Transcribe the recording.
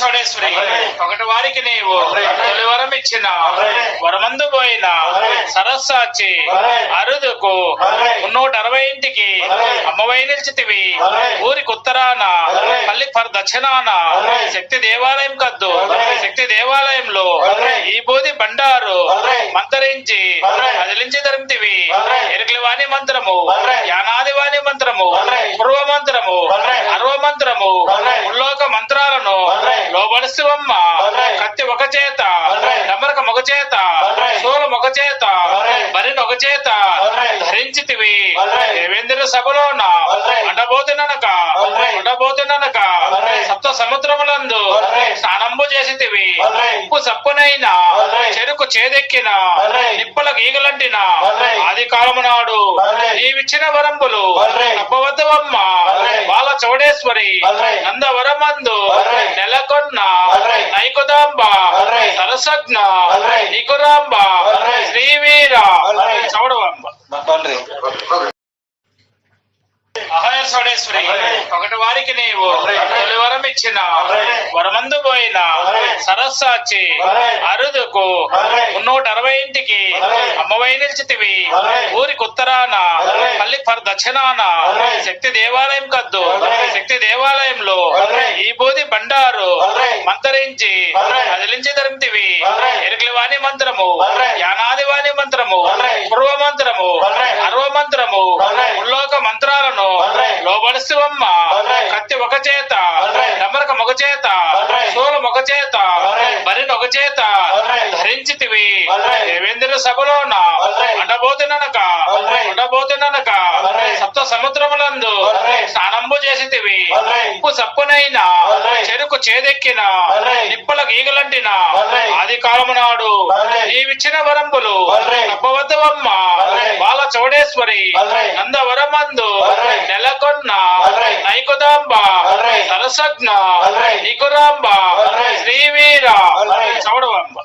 సోడేశ్వరి ఒకటి వారికి నీవు తొలి వరం ఇచ్చిన వరమందు పోయిన సరస్సాచి అరుదుకు 360 ఇంటికి అమ్మవై నిలిచితివి. ఊరికి ఉత్తరాన పల్లి దక్షిణాన శక్తి దేవాలయం కద్దు. శక్తి దేవాలయంలో ఈ బోధి బండారు మంతరించి అదిలించి ధరింతివి. ఎరుకలివాణి మంత్రము, యానాది వాణి మంత్రము, పూర్వ మంత్రము, అర్వ మంత్రము, ఉల్లోక మంత్రాలను లోబడిస్తువమ్మ. కత్తి ఒక చేత, డమరక ఒక చేత, సోలం ఒక చేత, బరిని ఒక చేత ధరించితివి. దేవేంద్ర సభలోన ఉండబోతున్ననక సప్త సముద్రములందు స్నానంబు చేసితివి. ఉప్పు సప్పునైన చెరుకు చేదెక్కిన నిప్పల గీగలంటిన ఆది కాలము నాడు నీవిచ్చిన వరంబులు తప్పవద్దవమ్మ. బాల చౌడేశ్వరి నందవరమందు నెలకొన్న నైకుదాంబ సరసజ్ఞ నికురాంబ శ్రీవీర చౌడవంబ. అహయ సోడేశ్వరి ఒకటి వారికి నీవు తొలి వరం ఇచ్చిన వరమందు పోయిన సరస్సాచి అరుదుకు 360 ఇంటికి అమ్మవై నిలిచితివి. ఊరికి ఉత్తరాన పల్లి దక్షిణాన శక్తి దేవాలయం కద్దు. శక్తి దేవాలయంలో ఈ బోధి బండారు మంతరించి అదిలించి ధరింతివి. ఎరుకలివాణి మంత్రము, యానాది వాణి మంత్రము, పూర్వ మంత్రము, అర్వ మంత్రము, ఉల్లోక మంత్రాలను లోబడిస్తువమ్మ. కత్తి ఒక చేత, డమరక ఒక చేత, సోలం ఒక చేత, బరిని ఒక చేత ధరించితివి. దేవేంద్ర సభలోన ఉండబోతున్ననక సప్త సముద్రములందు స్నానంబు చేసితివి. ఉప్పు సప్పునైన చెరుకు చేదెక్కిన నిప్పల గీగలంటిన ఆది కాలము నాడు నీవిచ్చిన వరంబులు తప్పవద్దవమ్మ. బాల చౌడేశ్వరి నందవరమందు నెలకొన్న నైకుదాంబ సరసజ్ఞ నికురాంబ శ్రీవీర చౌడవంబ.